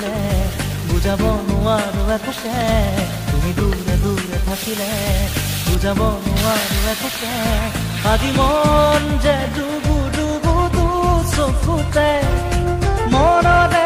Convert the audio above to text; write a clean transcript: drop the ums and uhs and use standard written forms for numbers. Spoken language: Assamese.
মাতিলে বুজাব নোৱাৰো একোকে তুমি দূৰে দূৰে থাকিলে বুজাব নোৱাৰো একোকে আজি মন যে ডুবু ডুবু তো চকুতে মনতে